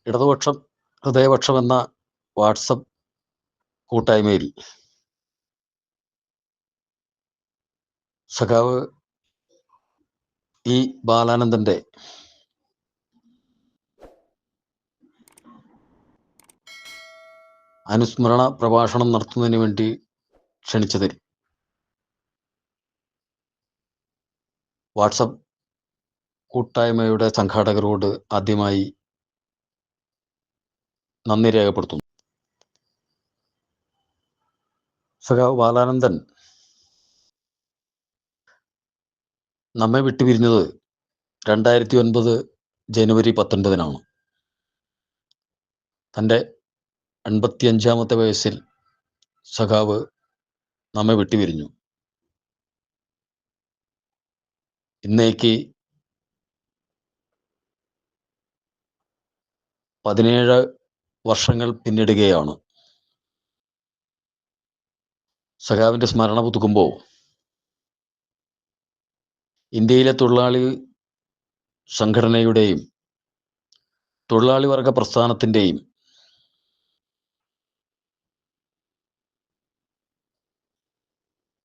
ഇടതുപക്ഷം ഹൃദയപക്ഷം എന്ന വാട്സപ്പ് കൂട്ടായ്മയിൽ സഖാവ് ഇ ബാലാനന്ദന്റെ അനുസ്മരണ പ്രഭാഷണം നടത്തുന്നതിന് വേണ്ടി ക്ഷണിച്ചതിൽ വാട്സപ്പ് കൂട്ടായ്മയുടെ സംഘാടകരോട് ആദ്യമായി നന്ദി രേഖപ്പെടുത്തുന്നു. സഖാവ് ബാലാനന്ദൻ നമ്മെ വിട്ടുപിരിഞ്ഞത് 2009 ജനുവരി 19 തൻ്റെ 85ാമത്തെ വയസ്സിൽ സഖാവ് നമ്മെ വിട്ടുപിരിഞ്ഞു. ഇന്നേക്ക് 17 വർഷങ്ങൾ പിന്നിടുകയാണ്. സഖാവിൻ്റെ സ്മരണ പുതുക്കുമ്പോൾ ഇന്ത്യയിലെ തൊഴിലാളി സംഘടനയുടെയും തൊഴിലാളി വർഗ പ്രസ്ഥാനത്തിൻ്റെയും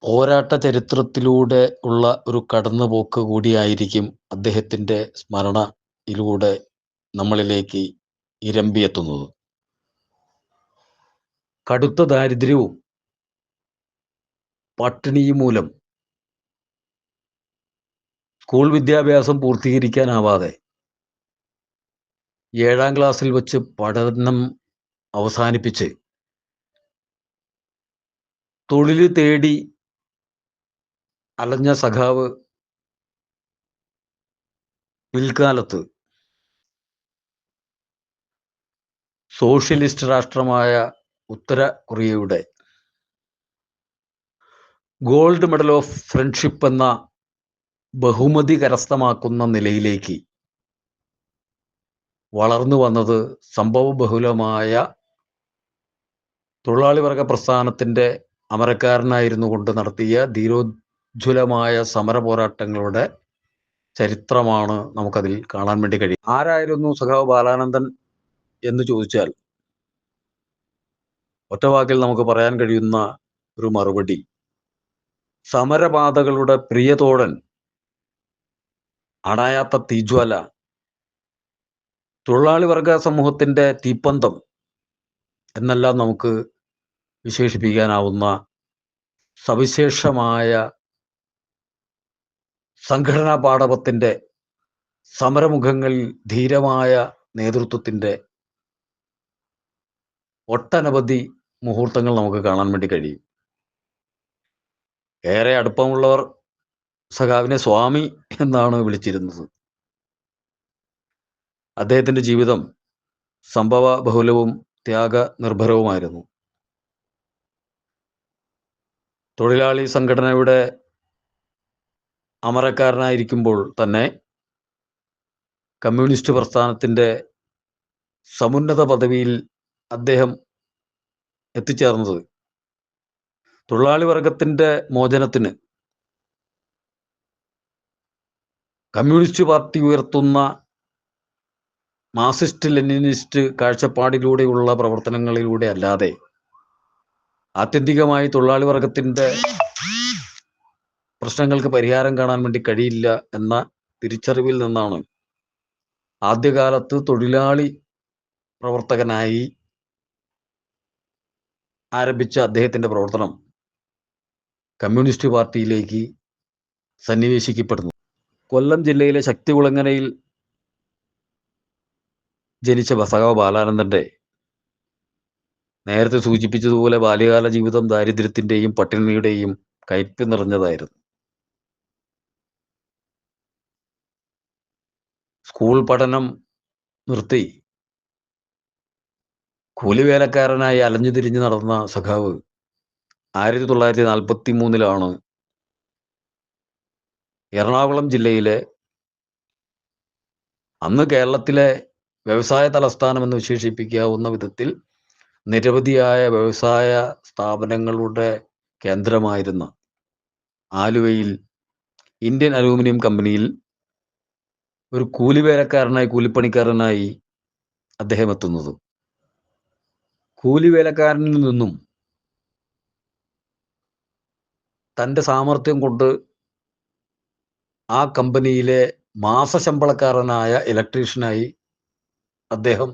പോരാട്ട ചരിത്രത്തിലൂടെ ഉള്ള ഒരു കടന്നുപോക്ക് കൂടിയായിരിക്കും അദ്ദേഹത്തിൻ്റെ സ്മരണയിലൂടെ നമ്മളിലേക്ക് ഇരമ്പിയെത്തുന്നത്. കടുത്ത ദാരിദ്ര്യവും പട്ടിണിയും മൂലം സ്കൂൾ വിദ്യാഭ്യാസം പൂർത്തീകരിക്കാനാവാതെ 7ാം ക്ലാസ്സിൽ വച്ച് പഠനം അവസാനിപ്പിച്ച് തൊഴിൽ തേടി അലഞ്ഞ സഖാവ് പിൽക്കാലത്ത് സോഷ്യലിസ്റ്റ് രാഷ്ട്രമായ ഉത്തര കൊറിയയുടെ ഗോൾഡ് മെഡൽ ഓഫ് ഫ്രണ്ട്ഷിപ്പ് എന്ന ബഹുമതി കരസ്ഥമാക്കുന്ന നിലയിലേക്ക് വളർന്നു വന്നത് സംഭവബഹുലമായ തൊഴിലാളി വർഗ പ്രസ്ഥാനത്തിൻ്റെ അമരക്കാരനായിരുന്നു കൊണ്ട് നടത്തിയ ധീരോജ്വലമായ സമര പോരാട്ടങ്ങളുടെ ചരിത്രമാണ് നമുക്കതിൽ കാണാൻ വേണ്ടി കഴിയും. ആരായിരുന്നു സഖാവ് ബാലാനന്ദൻ എന്ന് ചോദിച്ചാൽ ഒറ്റവാക്കിൽ നമുക്ക് പറയാൻ കഴിയുന്ന ഒരു മറുപടി സമരപാതകളുടെ പ്രിയതോഴൻ, അണയാത്ത തീജ്വാല, തൊഴിലാളി വർഗ സമൂഹത്തിൻ്റെ തീപ്പന്തം എന്നെല്ലാം നമുക്ക് വിശേഷിപ്പിക്കാനാവുന്ന സവിശേഷമായ സംഘടനാ പാടവത്തിൻ്റെ സമരമുഖങ്ങളിൽ ധീരമായ നേതൃത്വത്തിൻ്റെ ഒട്ടനവധി മുഹൂർത്തങ്ങൾ നമുക്ക് കാണാൻ വേണ്ടി കഴിയും. ഏറെ അടുപ്പമുള്ളവർ സഖാവിനെ സ്വാമി എന്നാണ് വിളിച്ചിരുന്നത്. അദ്ദേഹത്തിൻ്റെ ജീവിതം സംഭവ ബഹുലവും ത്യാഗ നിർഭരവുമായിരുന്നു. തൊഴിലാളി സംഘടനയുടെ അമരക്കാരനായിരിക്കുമ്പോൾ തന്നെ കമ്മ്യൂണിസ്റ്റ് പ്രസ്ഥാനത്തിൻ്റെ സമുന്നത പദവിയിൽ അദ്ദേഹം എത്തിച്ചേർന്നത് തൊഴിലാളി വർഗത്തിൻ്റെ മോചനത്തിന് കമ്മ്യൂണിസ്റ്റ് പാർട്ടി ഉയർത്തുന്ന മാർക്സിസ്റ്റ് ലെനിനിസ്റ്റ് കാഴ്ചപ്പാടിലൂടെയുള്ള പ്രവർത്തനങ്ങളിലൂടെ അല്ലാതെ ആത്യന്തികമായി തൊഴിലാളി വർഗത്തിൻ്റെ പ്രശ്നങ്ങൾക്ക് പരിഹാരം കാണാൻ വേണ്ടി കഴിയില്ല എന്ന തിരിച്ചറിവിൽ നിന്നാണ് ആദ്യകാലത്ത് തൊഴിലാളി പ്രവർത്തകനായി ആരംഭിച്ച അദ്ദേഹത്തിൻ്റെ പ്രവർത്തനം കമ്മ്യൂണിസ്റ്റ് പാർട്ടിയിലേക്ക് സന്നിവേശിക്കപ്പെടുന്നു. കൊല്ലം ജില്ലയിലെ ശക്തികുളങ്ങരയിൽ ജനിച്ച സഖാവ് ബാലാനന്ദൻ്റെ നേരത്തെ സൂചിപ്പിച്ചതുപോലെ ബാല്യകാല ജീവിതം ദാരിദ്ര്യത്തിൻ്റെയും പട്ടിണിയുടെയും കയ്പ് നിറഞ്ഞതായിരുന്നു. സ്കൂൾ പഠനം നിർത്തി കൂലിവേലക്കാരനായി അലഞ്ഞു തിരിഞ്ഞു നടന്ന സഖാവ് 1943 എറണാകുളം ജില്ലയിലെ, അന്ന് കേരളത്തിലെ വ്യവസായ തലസ്ഥാനമെന്ന് വിശേഷിപ്പിക്കാവുന്ന വിധത്തിൽ നിരവധിയായ വ്യവസായ സ്ഥാപനങ്ങളുടെ കേന്ദ്രമായിരുന്ന ആലുവയിൽ ഇന്ത്യൻ അലൂമിനിയം കമ്പനിയിൽ ഒരു കൂലിപ്പണിക്കാരനായി അദ്ദേഹം എത്തുന്നത്. കൂലിവേലക്കാരനിൽ നിന്നും തൻ്റെ സാമർഥ്യം കൊണ്ട് ആ കമ്പനിയിലെ മാസശമ്പളക്കാരനായ ഇലക്ട്രീഷ്യനായി അദ്ദേഹം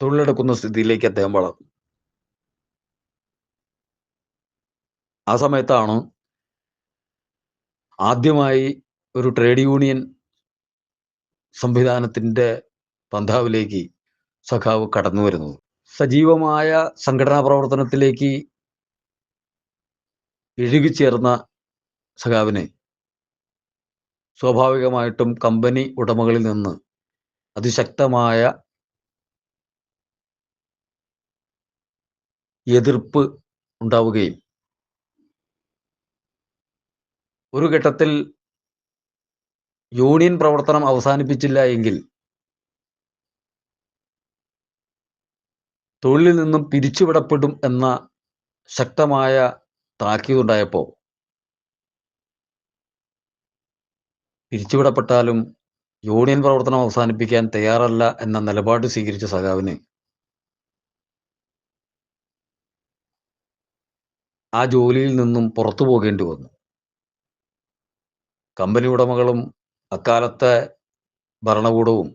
തൊഴിലെടുക്കുന്ന സ്ഥിതിയിലേക്ക് അദ്ദേഹം വളർന്നു. ആ സമയത്താണ് ആദ്യമായി ഒരു ട്രേഡ് യൂണിയൻ സംവിധാനത്തിൻ്റെ പന്ഥാവിലേക്ക് സഖാവ് കടന്നു വരുന്നത്. സജീവമായ സംഘടനാ പ്രവർത്തനത്തിലേക്ക് ഇഴുകിച്ചേർന്ന സഖാവിന് സ്വാഭാവികമായിട്ടും കമ്പനി ഉടമകളിൽ നിന്ന് അതിശക്തമായ എതിർപ്പ് ഉണ്ടാവുകയും ഒരു ഘട്ടത്തിൽ യൂണിയൻ പ്രവർത്തനം അവസാനിപ്പിച്ചില്ല എങ്കിൽ തൊഴിലിൽ നിന്നും പിരിച്ചുവിടപ്പെടും എന്ന ശക്തമായ താക്കീതുണ്ടായപ്പോൾ പിരിച്ചുവിടപ്പെട്ടാലും യൂണിയൻ പ്രവർത്തനം അവസാനിപ്പിക്കാൻ തയ്യാറല്ല എന്ന നിലപാട് സ്വീകരിച്ച സഖാവിന് ആ ജോലിയിൽ നിന്നും പുറത്തു പോകേണ്ടി വന്നു. കമ്പനി ഉടമകളും അക്കാലത്തെ ഭരണകൂടവും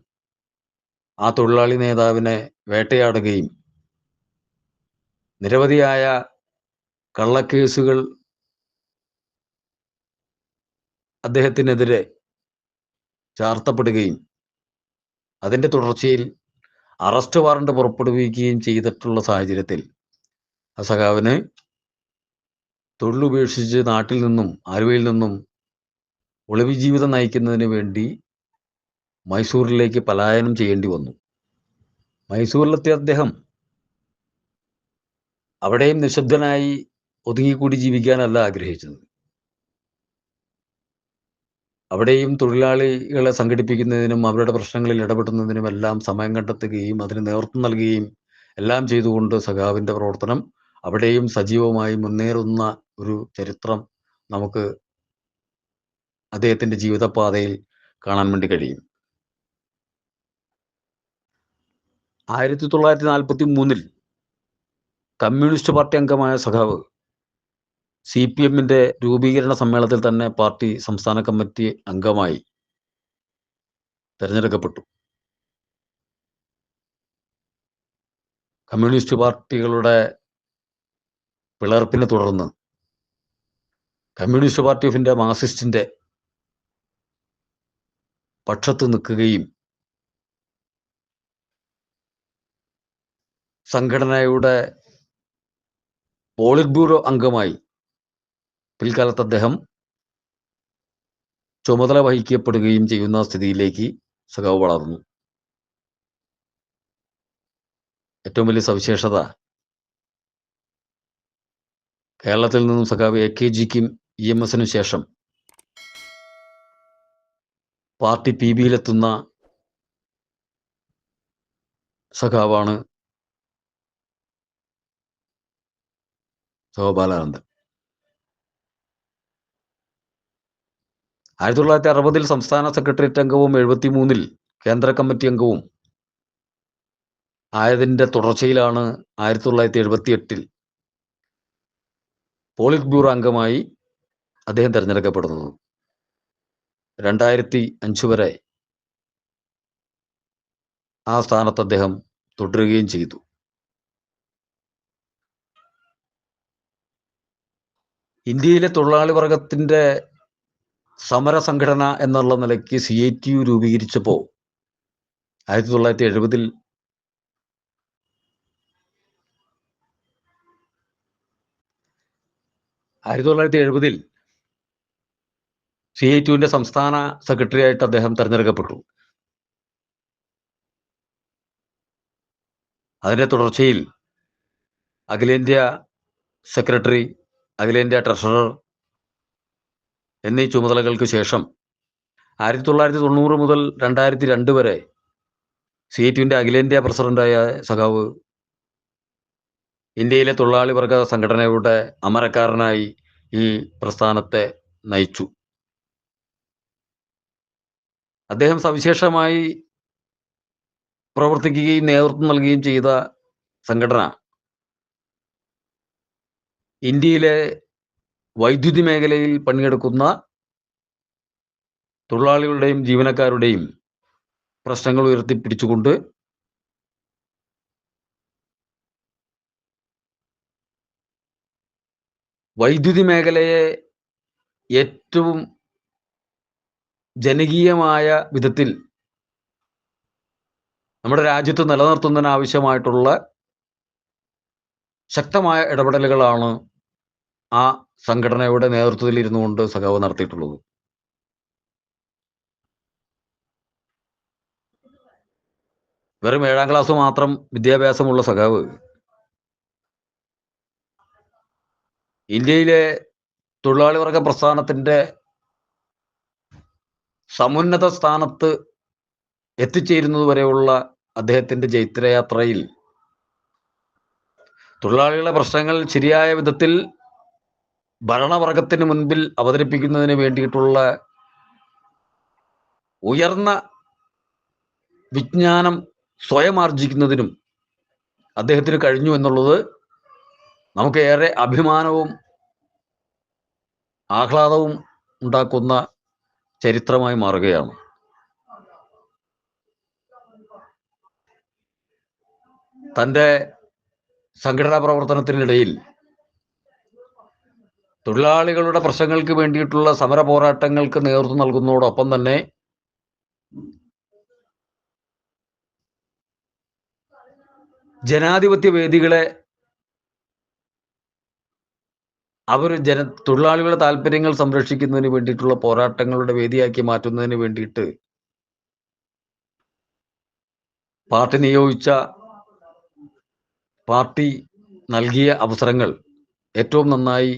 ആ തൊഴിലാളി നേതാവിനെ വേട്ടയാടുകയും നിരവധിയായ കള്ളക്കേസുകൾ അദ്ദേഹത്തിനെതിരെ ചാർത്തപ്പെടുകയും അതിൻ്റെ തുടർച്ചയിൽ അറസ്റ്റ് വാറണ്ട് പുറപ്പെടുവിക്കുകയും ചെയ്തിട്ടുള്ള സാഹചര്യത്തിൽ ആ സഖാവിന് തൊഴിലുപേക്ഷിച്ച് നാട്ടിൽ നിന്നും ആലുവയിൽ നിന്നും ഒളിവ് ജീവിതം നയിക്കുന്നതിന് വേണ്ടി മൈസൂരിലേക്ക് പലായനം ചെയ്യേണ്ടി വന്നു. മൈസൂരിലെത്തിയ അദ്ദേഹം അവിടെയും നിശബ്ദനായി ഒതുങ്ങിക്കൂടി ജീവിക്കാനല്ല ആഗ്രഹിച്ചത്. അവിടെയും തൊഴിലാളികളെ സംഘടിപ്പിക്കുന്നതിനും അവരുടെ പ്രശ്നങ്ങളിൽ ഇടപെടുന്നതിനുമെല്ലാം സമയം കണ്ടെത്തുകയും അതിന് നേതൃത്വം നൽകുകയും എല്ലാം ചെയ്തുകൊണ്ട് സഖാവിൻ്റെ പ്രവർത്തനം അവിടെയും സജീവമായി മുന്നേറുന്ന ഒരു ചരിത്രം നമുക്ക് അദ്ദേഹത്തിൻ്റെ ജീവിതപാതയിൽ കാണാൻ വേണ്ടി കഴിയും. 1943 കമ്മ്യൂണിസ്റ്റ് പാർട്ടി അംഗമായ സഖാവ് CPMന്റെ രൂപീകരണ സമ്മേളനത്തിൽ തന്നെ പാർട്ടി സംസ്ഥാന കമ്മിറ്റി അംഗമായി തെരഞ്ഞെടുക്കപ്പെട്ടു. കമ്മ്യൂണിസ്റ്റ് പാർട്ടികളുടെ പിളർപ്പിനെ തുടർന്ന് കമ്മ്യൂണിസ്റ്റ് പാർട്ടി ഓഫ് ഇന്ത്യ മാർക്സിസ്റ്റിന്റെ പക്ഷത്ത് നിൽക്കുകയും സംഘടനയുടെ പോളിറ്റ് ബ്യൂറോ അംഗമായി പിൽക്കാലത്ത് അദ്ദേഹം ചുമതല വഹിക്കപ്പെടുകയും ചെയ്യുന്ന സ്ഥിതിയിലേക്ക് സഖാവ് വളർന്നു. ഏറ്റവും വലിയ സവിശേഷത കേരളത്തിൽ നിന്നും സഖാവ് AKGക്കും EMSനും ശേഷം പാർട്ടി PBയിലെത്തുന്ന സഖാവാണ് സഖാവ് ബാലാനന്ദൻ. 1960 സംസ്ഥാന സെക്രട്ടേറിയറ്റ് അംഗവും 73 കേന്ദ്ര കമ്മിറ്റി അംഗവും ആയതിൻ്റെ തുടർച്ചയിലാണ് 1978 പോളിറ്റ് ബ്യൂറോ അംഗമായി അദ്ദേഹം തിരഞ്ഞെടുക്കപ്പെടുന്നത്. 2005 വരെ ആ സ്ഥാനത്ത് അദ്ദേഹം തുടരുകയും ചെയ്തു. ഇന്ത്യയിലെ തൊഴിലാളി വർഗത്തിൻ്റെ സമര സംഘടന എന്നുള്ള നിലയ്ക്ക് CITU രൂപീകരിച്ചപ്പോൾ 1970 CITUവിൻ്റെ സംസ്ഥാന സെക്രട്ടറി ആയിട്ട് അദ്ദേഹം തെരഞ്ഞെടുക്കപ്പെട്ടു. അതിൻ്റെ തുടർച്ചയിൽ അഖിലേന്ത്യാ സെക്രട്ടറി, അഖിലേന്ത്യാ ട്രഷറർ എന്നീ ചുമതലകൾക്ക് ശേഷം 1990 മുതൽ 2002 വരെ CITUവിൻ്റെ അഖിലേന്ത്യാ പ്രസിഡന്റായ സഖാവ് ഇന്ത്യയിലെ തൊഴിലാളി വർഗ സംഘടനയുടെ അമരക്കാരനായി ഈ പ്രസ്ഥാനത്തെ നയിച്ചു. അദ്ദേഹം സവിശേഷമായി പ്രവർത്തിക്കുകയും നേതൃത്വം നൽകുകയും ചെയ്ത സംഘടന ഇന്ത്യയിലെ വൈദ്യുതി മേഖലയിൽ പണിയെടുക്കുന്ന തൊഴിലാളികളുടെയും ജീവനക്കാരുടെയും പ്രശ്നങ്ങൾ ഉയർത്തിപ്പിടിച്ചുകൊണ്ട് വൈദ്യുതി മേഖലയെ ഏറ്റവും ജനകീയമായ വിധത്തിൽ നമ്മുടെ രാജ്യത്ത് നിലനിർത്തുന്നതിന് ആവശ്യമായിട്ടുള്ള ശക്തമായ ഇടപെടലുകളാണ് ആ സംഘടനയുടെ നേതൃത്വത്തിൽ ഇരുന്നു കൊണ്ട് സഖാവ് നടത്തിയിട്ടുള്ളത്. വെറും 7ാം ക്ലാസ് മാത്രം വിദ്യാഭ്യാസമുള്ള സഖാവ് ഇന്ത്യയിലെ തൊഴിലാളി വർഗ പ്രസ്ഥാനത്തിന്റെ സമുന്നത സ്ഥാനത്ത് എത്തിച്ചേരുന്നത് വരെയുള്ള അദ്ദേഹത്തിന്റെ ജൈത്രയാത്രയിൽ തൊഴിലാളികളുടെ പ്രശ്നങ്ങൾ ശരിയായ വിധത്തിൽ ഭരണവർഗത്തിന് മുൻപിൽ അവതരിപ്പിക്കുന്നതിന് വേണ്ടിയിട്ടുള്ള ഉയർന്ന വിജ്ഞാനം സ്വയം ആർജിക്കുന്നതിനും അദ്ദേഹത്തിന് കഴിഞ്ഞു എന്നുള്ളത് നമുക്ക് ഏറെ അഭിമാനവും ആഹ്ലാദവും ഉണ്ടാക്കുന്ന ചരിത്രമായി മാറുകയാണ്. തൻ്റെ സംഘടനാ പ്രവർത്തനത്തിനിടയിൽ തൊഴിലാളികളുടെ പ്രശ്നങ്ങൾക്ക് വേണ്ടിയിട്ടുള്ള സമര പോരാട്ടങ്ങൾക്ക് നേതൃത്വം നൽകുന്നതോടൊപ്പം തന്നെ ജനാധിപത്യ വേദികളെ തൊഴിലാളികളുടെ താല്പര്യങ്ങൾ സംരക്ഷിക്കുന്നതിന് വേണ്ടിയിട്ടുള്ള പോരാട്ടങ്ങളുടെ വേദിയാക്കി മാറ്റുന്നതിന് വേണ്ടിയിട്ട് പാർട്ടി നിയോഗിച്ച പാർട്ടി നൽകിയ അവസരങ്ങൾ ഏറ്റവും നന്നായി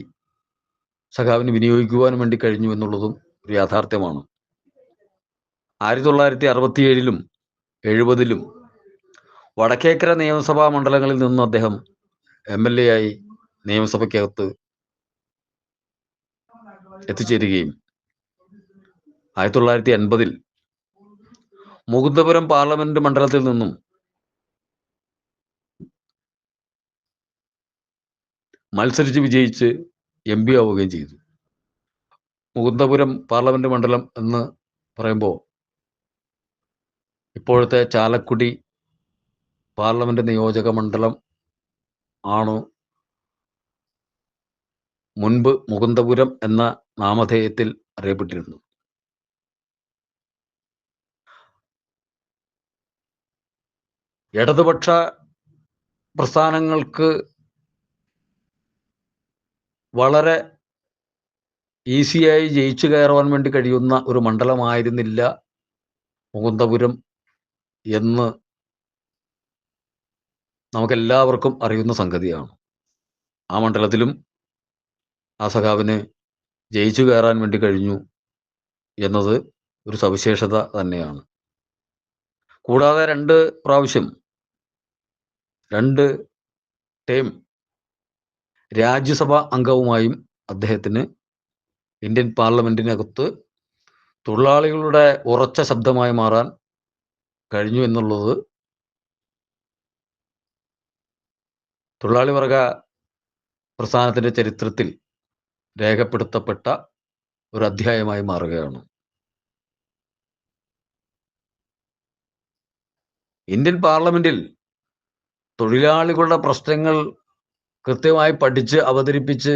സഖാവിന് വിനിയോഗിക്കുവാൻ വേണ്ടി കഴിഞ്ഞു എന്നുള്ളതും ഒരു യാഥാർത്ഥ്യമാണ്. 1967-ലും 1970-ലും വടക്കേക്കര നിയമസഭാ മണ്ഡലങ്ങളിൽ നിന്ന് അദ്ദേഹം MLA ആയി നിയമസഭയ്ക്കകത്ത് എത്തിച്ചേരുകയും 1980-ൽ മുകുന്ദപുരം പാർലമെന്റ് മണ്ഡലത്തിൽ നിന്നും മത്സരിച്ച് വിജയിച്ച് MP ആവുകയും ചെയ്തു. മുകുന്ദപുരം പാർലമെന്റ് മണ്ഡലം എന്ന് പറയുമ്പോൾ ഇപ്പോഴത്തെ ചാലക്കുടി പാർലമെന്റ് നിയോജക മണ്ഡലം ആണ് മുൻപ് മുകുന്ദപുരം എന്ന നാമധേയത്തിൽ അറിയപ്പെട്ടിരുന്നു. ഇടതുപക്ഷ പ്രസ്ഥാനങ്ങൾക്ക് വളരെ ഈസിയായി ജയിച്ചു കയറുവാൻ വേണ്ടി കഴിയുന്ന ഒരു മണ്ഡലമായിരുന്നില്ല മുകുന്ദപുരം എന്ന് നമുക്കെല്ലാവർക്കും അറിയുന്ന സംഗതിയാണ്. ആ മണ്ഡലത്തിലും ആ സഖാവിന് ജയിച്ചു കയറാൻ വേണ്ടി കഴിഞ്ഞു എന്നത് ഒരു സവിശേഷത തന്നെയാണ്. കൂടാതെ 2 പ്രാവശ്യം 2 ടേം രാജ്യസഭാ അംഗവുമായും അദ്ദേഹത്തിന് ഇന്ത്യൻ പാർലമെന്റിനകത്ത് തൊഴിലാളികളുടെ ഉറച്ച ശബ്ദമായി മാറാൻ കഴിഞ്ഞു എന്നുള്ളത് തൊഴിലാളി വർഗ പ്രസ്ഥാനത്തിന്റെ ചരിത്രത്തിൽ രേഖപ്പെടുത്തപ്പെട്ട ഒരു അധ്യായമായി മാറുകയാണ്. ഇന്ത്യൻ പാർലമെന്റിൽ തൊഴിലാളികളുടെ പ്രശ്നങ്ങൾ കൃത്യമായി പഠിച്ച് അവതരിപ്പിച്ച്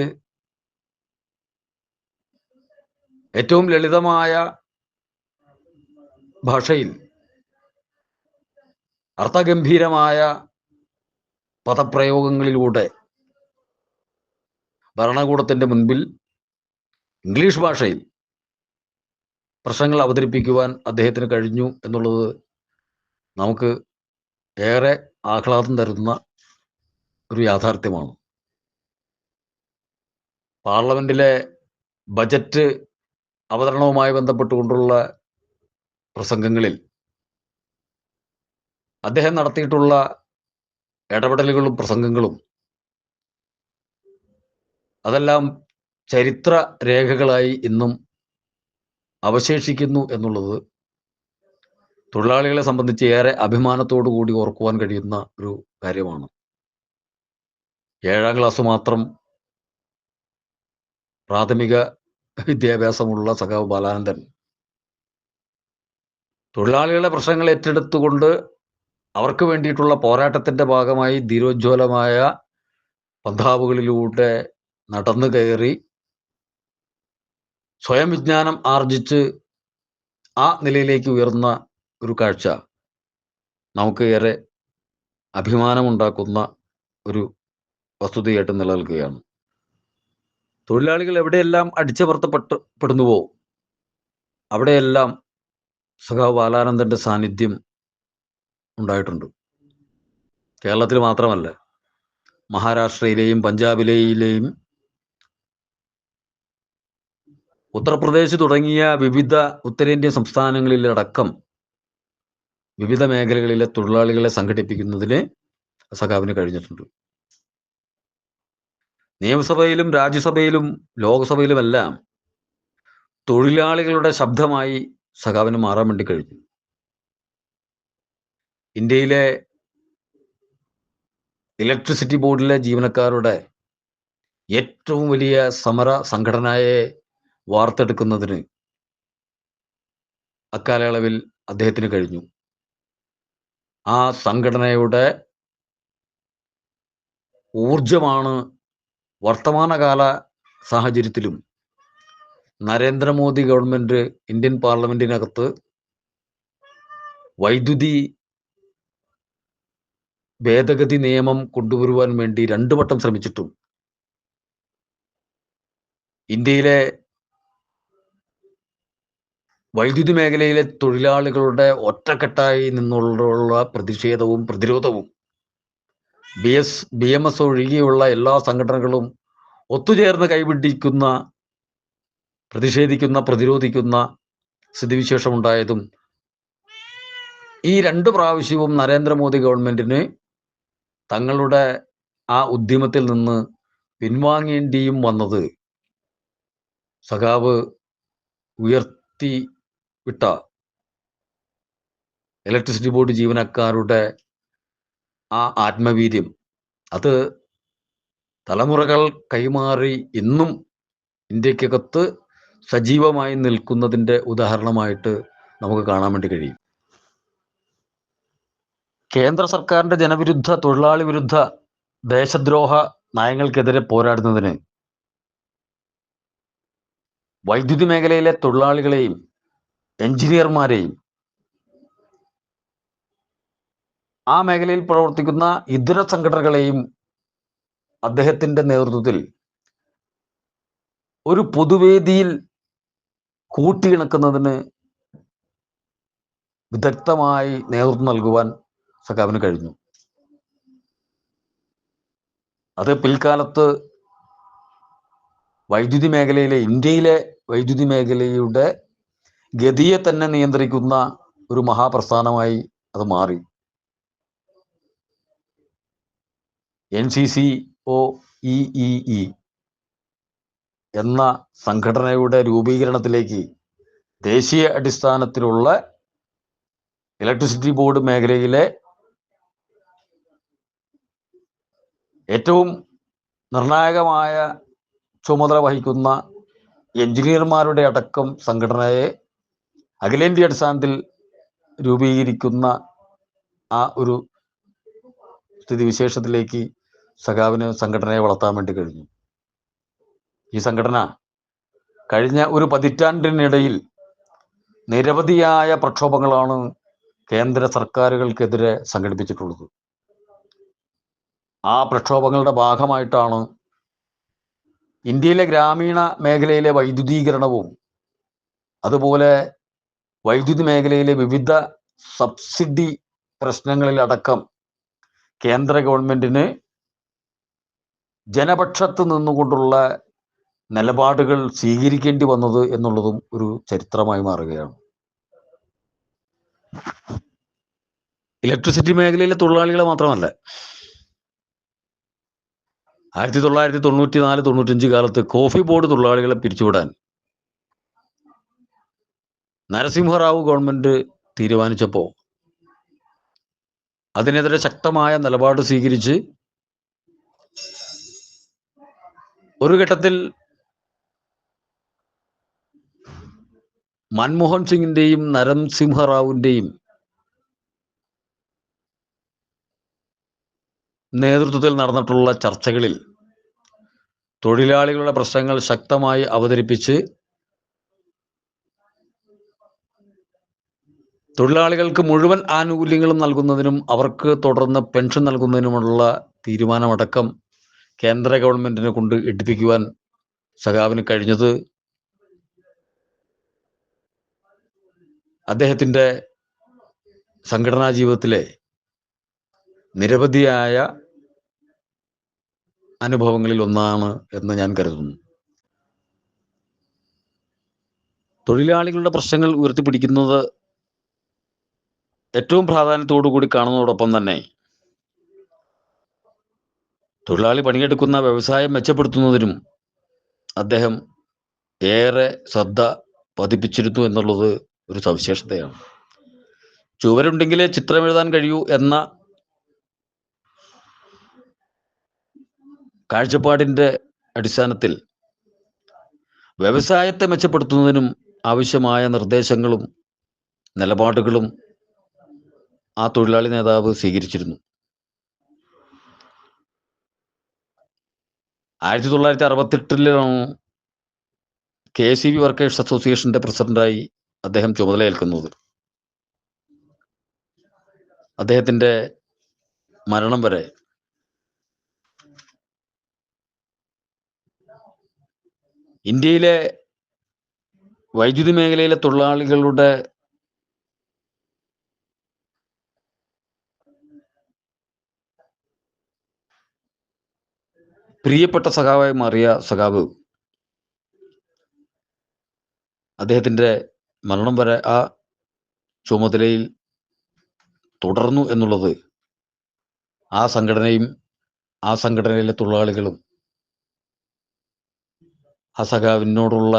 ഏറ്റവും ലളിതമായ ഭാഷയിൽ അർത്ഥഗംഭീരമായ പദപ്രയോഗങ്ങളിലൂടെ ഭരണകൂടത്തിന്റെ മുൻപിൽ ഇംഗ്ലീഷ് ഭാഷയിൽ പ്രശ്നങ്ങൾ അവതരിപ്പിക്കുവാൻ അദ്ദേഹത്തിന് കഴിഞ്ഞു എന്നുള്ളത് നമുക്ക് ഏറെ ആഹ്ലാദം തരുന്ന ഒരു യാഥാർത്ഥ്യമാണ്. പാർലമെന്റിലെ ബജറ്റ് അവതരണവുമായി ബന്ധപ്പെട്ടുകൊണ്ടുള്ള പ്രസംഗങ്ങളിൽ അദ്ദേഹം നടത്തിയിട്ടുള്ള ഇടപെടലുകളും പ്രസംഗങ്ങളും അതെല്ലാം ചരിത്ര രേഖകളായി ഇന്നും അവശേഷിക്കുന്നു എന്നുള്ളത് തൊഴിലാളികളെ സംബന്ധിച്ച് ഏറെ അഭിമാനത്തോടു കൂടി ഓർക്കുവാൻ കഴിയുന്ന ഒരു കാര്യമാണ്. 7ാം ക്ലാസ് മാത്രം പ്രാഥമിക വിദ്യാഭ്യാസമുള്ള സഖാവ് ബാലാനന്ദൻ തൊഴിലാളികളുടെ പ്രശ്നങ്ങൾ ഏറ്റെടുത്തുകൊണ്ട് അവർക്ക് വേണ്ടിയിട്ടുള്ള പോരാട്ടത്തിന്റെ ഭാഗമായി ധീരോജ്വലമായ പന്ഥാവുകളിലൂടെ നടന്നു കയറി സ്വയം വിജ്ഞാനം ആർജിച്ച് ആ നിലയിലേക്ക് ഉയർന്ന ഒരു കാഴ്ച നമുക്ക് ഏറെ അഭിമാനമുണ്ടാക്കുന്ന ഒരു വസ്തുതയായിട്ട് നിലനിൽക്കുകയാണ്. തൊഴിലാളികൾ എവിടെയെല്ലാം അടിച്ചമർത്തപ്പെടുന്നുവോ അവിടെയെല്ലാം സഖാവ് ബാലാനന്ദന്റെ സാന്നിധ്യം ഉണ്ടായിട്ടുണ്ട്. കേരളത്തിൽ മാത്രമല്ല, മഹാരാഷ്ട്രയിലെയും പഞ്ചാബിലെയും ഉത്തർപ്രദേശ് തുടങ്ങിയ വിവിധ ഉത്തരേന്ത്യൻ സംസ്ഥാനങ്ങളിലടക്കം വിവിധ മേഖലകളിലെ തൊഴിലാളികളെ സംഘടിപ്പിക്കുന്നതിന് സഖാവിന് കഴിഞ്ഞിട്ടുണ്ട്. നിയമസഭയിലും രാജ്യസഭയിലും ലോകസഭയിലുമെല്ലാം തൊഴിലാളികളുടെ ശബ്ദമായി സഖാവിന് മാറാൻ വേണ്ടി കഴിഞ്ഞു. ഇന്ത്യയിലെ ഇലക്ട്രിസിറ്റി ബോർഡിലെ ജീവനക്കാരുടെ ഏറ്റവും വലിയ സമര സംഘടനയെ വാർത്തെടുക്കുന്നതിന് അക്കാലയളവിൽ അദ്ദേഹത്തിന് കഴിഞ്ഞു. ആ സംഘടനയുടെ ഊർജമാണ് വർത്തമാനകാല സാഹചര്യത്തിലും നരേന്ദ്രമോദി ഗവൺമെന്റ് ഇന്ത്യൻ പാർലമെന്റിനകത്ത് വൈദ്യുതി ഭേദഗതി നിയമം കൊണ്ടുവരുവാൻ വേണ്ടി 2 വട്ടം ശ്രമിച്ചിട്ടും ഇന്ത്യയിലെ വൈദ്യുതി മേഖലയിലെ തൊഴിലാളികളുടെ ഒറ്റക്കെട്ടായി നിന്നുള്ള പ്രതിഷേധവും പ്രതിരോധവും BMS ഒഴികെയുള്ള എല്ലാ സംഘടനകളും ഒത്തുചേർന്ന് കൈപിടിക്കുന്ന, പ്രതിഷേധിക്കുന്ന, പ്രതിരോധിക്കുന്ന സ്ഥിതിവിശേഷമുണ്ടായതും ഈ 2 പ്രാവശ്യവും നരേന്ദ്രമോദി ഗവൺമെന്റിന് തങ്ങളുടെ ആ ഉദ്യമത്തിൽ നിന്ന് പിൻവാങ്ങേണ്ടിയും വന്നത് സഖാവ് ഉയർത്തി വിട്ട ഇലക്ട്രിസിറ്റി ബോർഡ് ജീവനക്കാരുടെ ആ ആത്മവീര്യം അത് തലമുറകൾ കൈമാറി ഇന്നും ഇന്ത്യക്കകത്ത് സജീവമായി നിൽക്കുന്നതിൻ്റെ ഉദാഹരണമായിട്ട് നമുക്ക് കാണാൻ വേണ്ടി കഴിയും. കേന്ദ്ര സർക്കാരിന്റെ ജനവിരുദ്ധ, തൊഴിലാളി വിരുദ്ധ, ദേശദ്രോഹ നയങ്ങൾക്കെതിരെ പോരാടുന്നതിന് വൈദ്യുതി മേഖലയിലെ തൊഴിലാളികളെയും എഞ്ചിനീയർമാരെയും ആ മേഖലയിൽ പ്രവർത്തിക്കുന്ന ഇതര സംഘടനകളെയും അദ്ദേഹത്തിന്റെ നേതൃത്വത്തിൽ ഒരു പൊതുവേദിയിൽ കൂട്ടിയിണക്കുന്നതിന് വിദഗ്ധമായി നേതൃത്വം നൽകുവാൻ സഖാവിന് കഴിഞ്ഞു. അത് പിൽക്കാലത്ത് വൈദ്യുതി മേഖലയിലെ, ഇന്ത്യയിലെ വൈദ്യുതി മേഖലയുടെ ഗതിയെ തന്നെ നിയന്ത്രിക്കുന്ന ഒരു മഹാപ്രസ്ഥാനമായി അത് മാറി. NCCOEEE എന്ന സംഘടനയുടെ രൂപീകരണത്തിലേക്ക് ദേശീയ അടിസ്ഥാനത്തിലുള്ള ഇലക്ട്രിസിറ്റി ബോർഡ് മേഖലയിലെ ഏറ്റവും നിർണായകമായ ചുമതല വഹിക്കുന്ന എഞ്ചിനീയർമാരുടെ അടക്കം സംഘടനയെ അഖിലേന്ത്യാ അടിസ്ഥാനത്തിൽ രൂപീകരിക്കുന്ന ആ ഒരു സ്ഥിതിവിശേഷത്തിലേക്ക് സഖാവിന് സംഘടനയെ വളർത്താൻ വേണ്ടി കഴിഞ്ഞു. ഈ സംഘടന കഴിഞ്ഞ ഒരു പതിറ്റാണ്ടിനിടയിൽ നിരവധിയായ പ്രക്ഷോഭങ്ങളാണ് കേന്ദ്ര സർക്കാരുകൾക്കെതിരെ സംഘടിപ്പിച്ചിട്ടുള്ളത്. ആ പ്രക്ഷോഭങ്ങളുടെ ഭാഗമായിട്ടാണ് ഇന്ത്യയിലെ ഗ്രാമീണ മേഖലയിലെ വൈദ്യുതീകരണവും അതുപോലെ വൈദ്യുതി മേഖലയിലെ വിവിധ സബ്സിഡി പ്രശ്നങ്ങളിലടക്കം കേന്ദ്ര ഗവൺമെന്റിന് ജനപക്ഷത്ത് നിന്നുകൊണ്ടുള്ള നിലപാടുകൾ സ്വീകരിക്കേണ്ടി വന്നത് എന്നുള്ളതും ഒരു ചരിത്രമായി മാറുകയാണ്. ഇലക്ട്രിസിറ്റി മേഖലയിലെ തൊഴിലാളികളെ മാത്രമല്ല, 1994-95 കാലത്ത് കോഫി ബോർഡ് തൊഴിലാളികളെ പിരിച്ചുവിടാൻ നരസിംഹറാവു ഗവൺമെന്റ് തീരുമാനിച്ചപ്പോൾ അതിനെതിരെ ശക്തമായ നിലപാട് സ്വീകരിച്ച് ഒരു ഘട്ടത്തിൽ മൻമോഹൻ സിംഗിന്റെയും നരസിംഹറാവുവിന്റെയും നേതൃത്വത്തിൽ നടന്നിട്ടുള്ള ചർച്ചകളിൽ തൊഴിലാളികളുടെ പ്രശ്നങ്ങൾ ശക്തമായി അവതരിപ്പിച്ച് തൊഴിലാളികൾക്ക് മുഴുവൻ ആനുകൂല്യങ്ങളും നൽകുന്നതിനും അവർക്ക് തുടർന്ന് പെൻഷൻ നൽകുന്നതിനുമുള്ള തീരുമാനമടക്കം കേന്ദ്ര ഗവൺമെന്റിനെ കൊണ്ട് എടുപ്പിക്കുവാൻ സഖാവിന് കഴിഞ്ഞത് അദ്ദേഹത്തിന്റെ സംഘടനാ ജീവിതത്തിലെ നിരവധിയായ അനുഭവങ്ങളിൽ ഒന്നാണ് എന്ന് ഞാൻ കരുതുന്നു. തൊഴിലാളികളുടെ പ്രശ്നങ്ങൾ ഉയർത്തിപ്പിടിക്കുന്നത് ഏറ്റവും പ്രാധാന്യത്തോടു കൂടി കാണുന്നതോടൊപ്പം തന്നെ തൊഴിലാളി പണിയെടുക്കുന്ന വ്യവസായം മെച്ചപ്പെടുത്തുന്നതിനും അദ്ദേഹം ഏറെ ശ്രദ്ധ പതിപ്പിച്ചിരുന്നു എന്നുള്ളത് ഒരു സവിശേഷതയാണ്. ചുവരുണ്ടെങ്കിലേ ചിത്രം എഴുതാൻ കഴിയൂ എന്ന കാഴ്ചപ്പാടിന്റെ അടിസ്ഥാനത്തിൽ വ്യവസായത്തെ മെച്ചപ്പെടുത്തുന്നതിനും ആവശ്യമായ നിർദ്ദേശങ്ങളും നിലപാടുകളും ആ തൊഴിലാളി നേതാവ് സ്വീകരിച്ചിരുന്നു. 1968 KCB വർക്കേഴ്സ് അസോസിയേഷന്റെ പ്രസിഡന്റായി അദ്ദേഹം ചുമതലയേൽക്കുന്നത്. അദ്ദേഹത്തിന്റെ മരണം വരെ ഇന്ത്യയിലെ വൈദ്യുതി മേഖലയിലെ തൊഴിലാളികളുടെ പ്രിയപ്പെട്ട സഖാവായി മാറിയ സഖാവ് അദ്ദേഹത്തിന്റെ മരണം വരെ ആ ചുമതലയിൽ തുടർന്നു എന്നുള്ളത് ആ സംഘടനയും ആ സംഘടനയിലെ തൊഴിലാളികളും ആ സഖാവിനോടുള്ള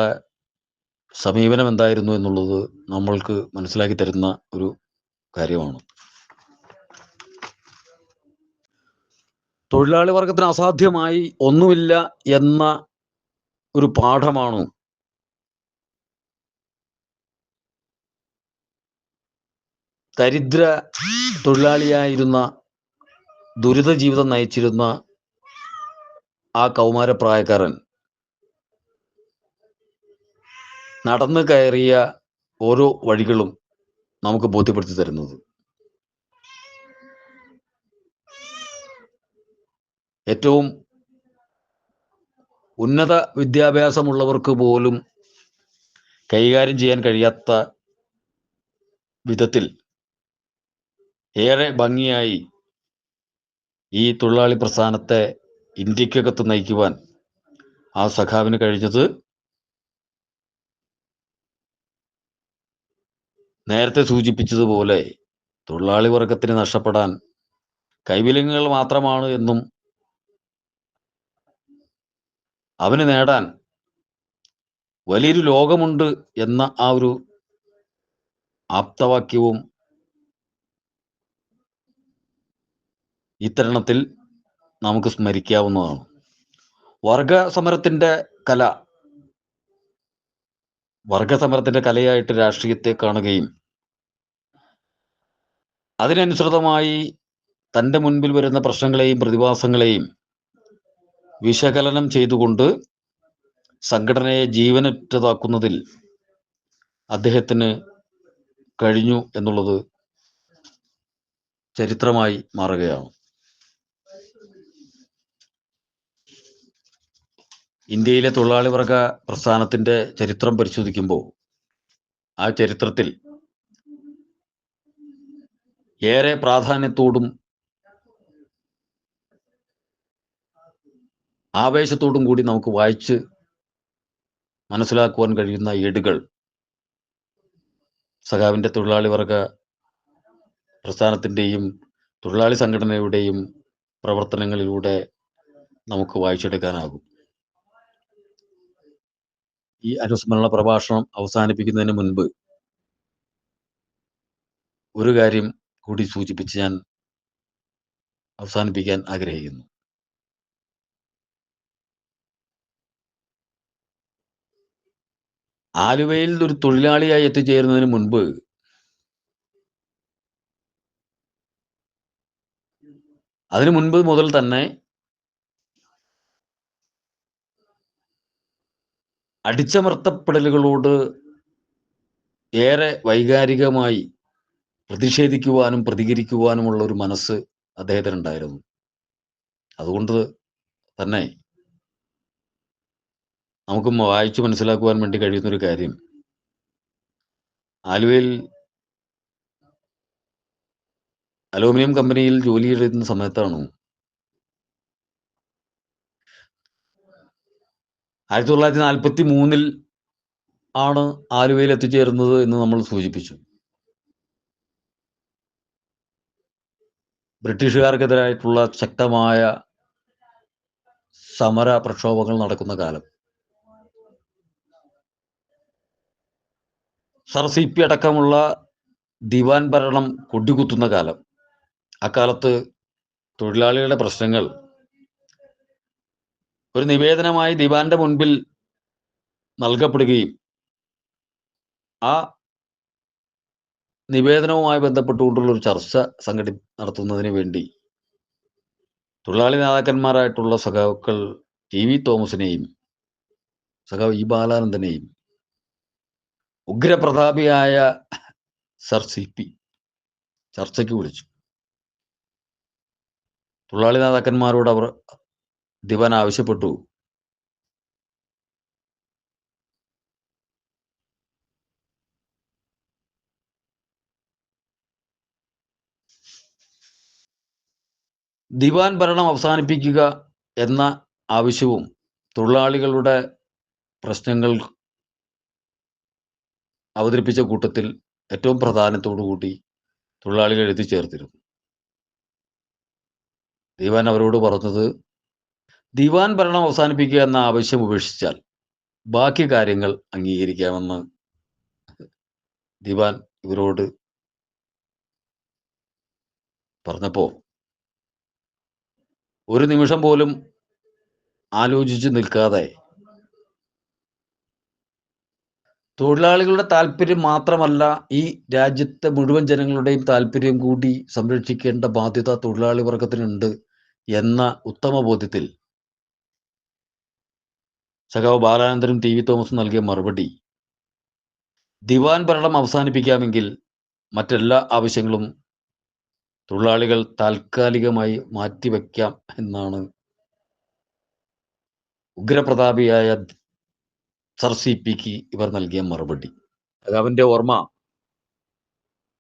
സമീപനം എന്തായിരുന്നു എന്നുള്ളത് നമ്മൾക്ക് മനസ്സിലാക്കി തരുന്ന ഒരു കാര്യമാണ്. തൊഴിലാളി വർഗത്തിന് അസാധ്യമായി ഒന്നുമില്ല എന്ന ഒരു പാഠമാണ് ദരിദ്ര തൊഴിലാളിയായിരുന്ന, ദുരിത ജീവിതം നയിച്ചിരുന്ന ആ കൗമാരപ്രായക്കാരൻ നടന്നു കയറിയ ഓരോ വഴികളും നമുക്ക് ബോധ്യപ്പെടുത്തി തരുന്നത്. ഏറ്റവും ഉന്നത വിദ്യാഭ്യാസമുള്ളവർക്ക് പോലും കൈകാര്യം ചെയ്യാൻ കഴിയാത്ത വിധത്തിൽ ഏറെ ഭംഗിയായി ഈ തൊഴിലാളി പ്രസ്ഥാനത്തെ ഇന്ത്യക്കകത്ത് നയിക്കുവാൻ ആ സഖാവിന് കഴിഞ്ഞത് നേരത്തെ സൂചിപ്പിച്ചതുപോലെ തൊഴിലാളി വർഗത്തിന് നഷ്ടപ്പെടാൻ കൈവിലങ്ങുകൾ മാത്രമാണ് എന്നും അവന് നേടാൻ വലിയൊരു ലോകമുണ്ട് എന്ന ആ ഒരു ആപ്തവാക്യവും ഇത്തരണത്തിൽ നമുക്ക് സ്മരിക്കാവുന്നതാണ്. വർഗസമരത്തിന്റെ കലയായിട്ട് രാഷ്ട്രീയത്തെ കാണുകയും അതിനനുസൃതമായി തൻ്റെ മുൻപിൽ വരുന്ന പ്രശ്നങ്ങളെയും പ്രതിഭാസങ്ങളെയും വിശകലനം ചെയ്തുകൊണ്ട് സംഘടനയെ ജീവനറ്റതാക്കുന്നതിൽ അദ്ദേഹത്തിന് കഴിഞ്ഞു എന്നുള്ളത് ചരിത്രമായി മാറുകയാണ്. ഇന്ത്യയിലെ തൊഴിലാളി വർഗ പ്രസ്ഥാനത്തിന്റെ ചരിത്രം പരിശോധിക്കുമ്പോൾ ആ ചരിത്രത്തിൽ ഏറെ പ്രാധാന്യത്തോടും ആവേശത്തോടും കൂടി നമുക്ക് വായിച്ച് മനസ്സിലാക്കുവാൻ കഴിയുന്ന ഏടുകൾ സഖാവിന്റെ തൊഴിലാളി വർഗ പ്രസ്ഥാനത്തിന്റെയും തൊഴിലാളി സംഘടനയുടെയും പ്രവർത്തനങ്ങളിലൂടെ നമുക്ക് വായിച്ചെടുക്കാനാകും. ഈ അനുസ്മരണ പ്രഭാഷണം അവസാനിപ്പിക്കുന്നതിന് മുൻപ് ഒരു കാര്യം കൂടി സൂചിപ്പിച്ച് ഞാൻ അവസാനിപ്പിക്കാൻ ആഗ്രഹിക്കുന്നു. ആലുവയിൽ ഒരു തൊഴിലാളിയായി എത്തിച്ചേരുന്നതിന് മുൻപ് അതിനു മുൻപ് മുതൽ തന്നെ അടിച്ചമർത്തപ്പെടലുകളോട് ഏറെ വൈകാരികമായി പ്രതിഷേധിക്കുവാനും പ്രതികരിക്കുവാനുമുള്ള ഒരു മനസ്സ് അദ്ദേഹത്തിനുണ്ടായിരുന്നു. അതുകൊണ്ട് തന്നെ നമുക്ക് വായിച്ചു മനസ്സിലാക്കുവാൻ വേണ്ടി കഴിയുന്നൊരു കാര്യം, ആലുവയിൽ അലൂമിനിയം കമ്പനിയിൽ ജോലി ചെയ്യുന്ന സമയത്താണ് 1943 ആണ് ആലുവയിൽ എത്തിച്ചേരുന്നത് എന്ന് നമ്മൾ സൂചിപ്പിച്ചു. ബ്രിട്ടീഷുകാർക്കെതിരായിട്ടുള്ള ശക്തമായ സമര പ്രക്ഷോഭങ്ങൾ നടക്കുന്ന കാലം. സർ CP അടക്കമുള്ള ദിവാൻ ഭരണം കൊടികുത്തുന്ന കാലം. അക്കാലത്ത് തൊഴിലാളികളുടെ പ്രശ്നങ്ങൾ ഒരു നിവേദനമായി ദിവാന്റെ മുൻപിൽ നൽകപ്പെടുകയും ആ നിവേദനവുമായി ബന്ധപ്പെട്ടുകൊണ്ടുള്ള ഒരു ചർച്ച നടത്തുന്നതിന് വേണ്ടി തൊഴിലാളി നേതാക്കന്മാരായിട്ടുള്ള സഖാക്കൾ TV തോമസിനെയും സഖാവ് E ബാലാനന്ദനെയും ഉഗ്രപ്രതാപിയായ സർ CP ചർച്ചയ്ക്ക് വിളിച്ചു. തൊഴിലാളി നേതാക്കന്മാരോട് അവർ ദിവാൻ ആവശ്യപ്പെട്ടു, ദിവാൻ ഭരണം അവസാനിപ്പിക്കുക എന്ന ആവശ്യവും തൊഴിലാളികളുടെ പ്രശ്നങ്ങൾ അവതരിപ്പിച്ച കൂട്ടത്തിൽ ഏറ്റവും പ്രാധാന്യത്തോടുകൂടി തൊഴിലാളികൾ എഴുതി ചേർത്തിരുന്നു. ദിവാൻ അവരോട് പറഞ്ഞത്, ദിവാൻ ഭരണം അവസാനിപ്പിക്കുക എന്ന ആവശ്യം ഉപേക്ഷിച്ചാൽ ബാക്കി കാര്യങ്ങൾ അംഗീകരിക്കാമെന്ന് ദിവാൻ ഇവരോട് പറഞ്ഞപ്പോ ഒരു നിമിഷം പോലും ആലോചിച്ച് നിൽക്കാതെ തൊഴിലാളികളുടെ താല്പര്യം മാത്രമല്ല, ഈ രാജ്യത്തെ മുഴുവൻ ജനങ്ങളുടെയും താല്പര്യം കൂടി സംരക്ഷിക്കേണ്ട ബാധ്യത തൊഴിലാളി വർഗത്തിനുണ്ട് എന്ന ഉത്തമ ബോധ്യത്തിൽ സഖാവ് ബാലാനന്ദനും TV തോമസും നൽകിയ മറുപടി, ദിവാൻ ഭരണം അവസാനിപ്പിക്കാമെങ്കിൽ മറ്റെല്ലാ ആവശ്യങ്ങളും തൊഴിലാളികൾ താൽക്കാലികമായി മാറ്റിവെക്കാം എന്നാണ് ഉഗ്രപ്രതാപിയായ സർ CPക്ക് ഇവർ നൽകിയ മറുപടി. സഖാവിന്റെ ഓർമ്മ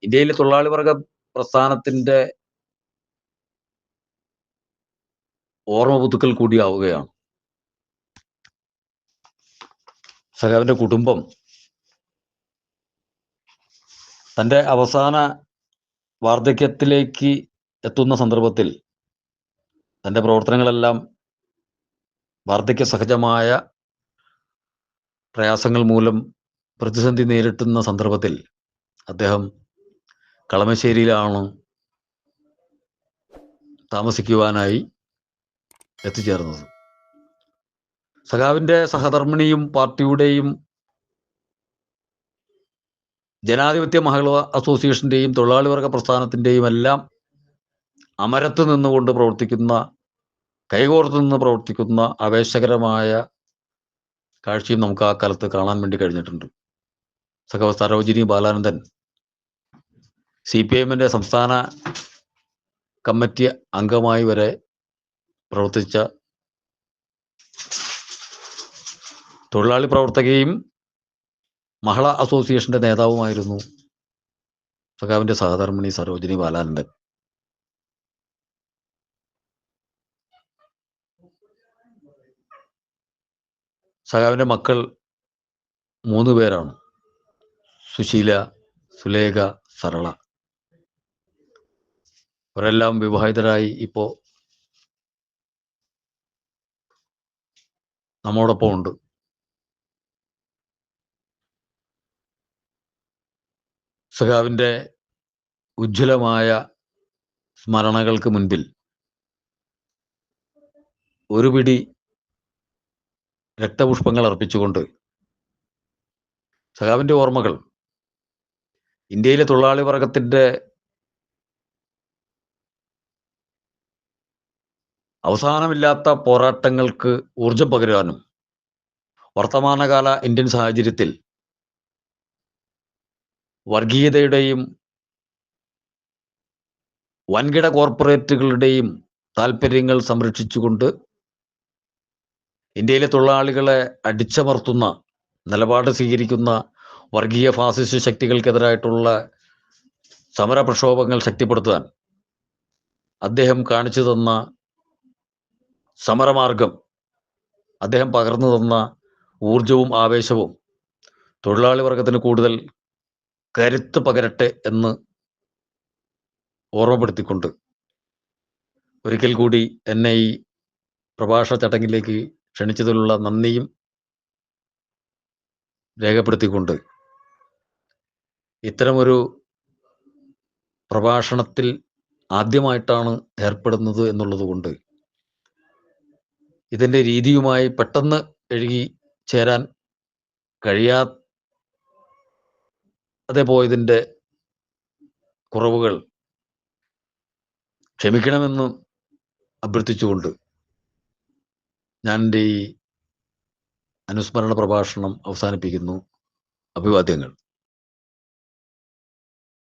ഇന്ത്യയിലെ തൊഴിലാളി വർഗ പ്രസ്ഥാനത്തിന്റെ ഓർമ്മ പുതുക്കൽ കൂടിയാവുകയാണ്. സഖാവിന്റെ കുടുംബം തന്റെ അവസാന വാർദ്ധക്യത്തിലേക്ക് എത്തുന്ന സന്ദർഭത്തിൽ തന്റെ പ്രവർത്തനങ്ങളെല്ലാം വാർദ്ധക്യ സഹജമായ പ്രയാസങ്ങൾ മൂലം പ്രതിസന്ധി നേരിട്ടുന്ന സന്ദർഭത്തിൽ അദ്ദേഹം കളമശ്ശേരിയിലാണ് താമസിക്കുവാനായി എത്തിച്ചേർന്നത്. സഖാവിന്റെ സഹധർമ്മിണിയും പാർട്ടിയുടെയും ജനാധിപത്യ മഹിളാ അസോസിയേഷന്റെയും തൊഴിലാളി വർഗ പ്രസ്ഥാനത്തിന്റെയും എല്ലാം അമരത്ത് നിന്നുകൊണ്ട് പ്രവർത്തിക്കുന്ന, കൈകോർത്ത് നിന്ന് പ്രവർത്തിക്കുന്ന ആവേശകരമായ കാഴ്ചയും നമുക്ക് ആ കാലത്ത് കാണാൻ വേണ്ടി കഴിഞ്ഞിട്ടുണ്ട്. സഖാവ് സരോജിനി ബാലാനന്ദൻ CPIMന്റെ സംസ്ഥാന കമ്മിറ്റി അംഗമായി വരെ പ്രവർത്തിച്ച തൊഴിലാളി പ്രവർത്തകയും മഹിളാ അസോസിയേഷന്റെ നേതാവുമായിരുന്നു സഖാവിന്റെ സഹധർമ്മിണി സരോജിനി ബാലാനന്ദൻ. സഖാവിന്റെ മക്കൾ 3 പേരാണ്: സുശീല, സുലേഖ, സരള. അവരെല്ലാം വിവാഹിതരായി ഇപ്പോ നമ്മോടൊപ്പം ഉണ്ട്. സഖാവിന്റെ ഉജ്ജ്വലമായ സ്മരണകൾക്ക് മുൻപിൽ ഒരു പിടി രക്തപുഷ്പങ്ങൾ അർപ്പിച്ചുകൊണ്ട് സഖാവിൻ്റെ ഓർമ്മകൾ ഇന്ത്യയിലെ തൊഴിലാളി വർഗത്തിൻ്റെ അവസാനമില്ലാത്ത പോരാട്ടങ്ങൾക്ക് ഊർജം പകരാനും വർത്തമാനകാല ഇന്ത്യൻ സാഹചര്യത്തിൽ വർഗീയതയുടെയും വൻകിട കോർപ്പറേറ്റുകളുടെയും താൽപ്പര്യങ്ങൾ സംരക്ഷിച്ചുകൊണ്ട് ഇന്ത്യയിലെ തൊഴിലാളികളെ അടിച്ചമർത്തുന്ന നിലപാട് സ്വീകരിക്കുന്ന വർഗീയ ഫാസിസ്റ്റ് ശക്തികൾക്കെതിരായിട്ടുള്ള സമര പ്രക്ഷോഭങ്ങൾ ശക്തിപ്പെടുത്താൻ അദ്ദേഹം കാണിച്ചു തന്ന സമരമാർഗം, അദ്ദേഹം പകർന്നു തന്ന ഊർജവും ആവേശവും തൊഴിലാളി വർഗത്തിന് കൂടുതൽ കരുത്ത് പകരട്ടെ എന്ന് ഓർമ്മപ്പെടുത്തിക്കൊണ്ട് ഒരിക്കൽ കൂടി എന്നെ ഈ പ്രഭാഷണ ചടങ്ങിലേക്ക് ക്ഷണിച്ചതിലുള്ള നന്ദിയും രേഖപ്പെടുത്തിക്കൊണ്ട് ഇത്തരമൊരു പ്രഭാഷണത്തിൽ ആദ്യമായിട്ടാണ് ഏർപ്പെടുന്നത് എന്നുള്ളതുകൊണ്ട് ഇതിൻ്റെ രീതിയുമായി പെട്ടെന്ന് എഴുകി ചേരാൻ കഴിയാതെ പോയതിൻ്റെ കുറവുകൾ ക്ഷമിക്കണമെന്ന് അഭ്യർത്ഥിച്ചുകൊണ്ട് ഞാൻ എൻ്റെ ഈ അനുസ്മരണ പ്രഭാഷണം അവസാനിപ്പിക്കുന്നു. അഭിവാദ്യങ്ങൾ.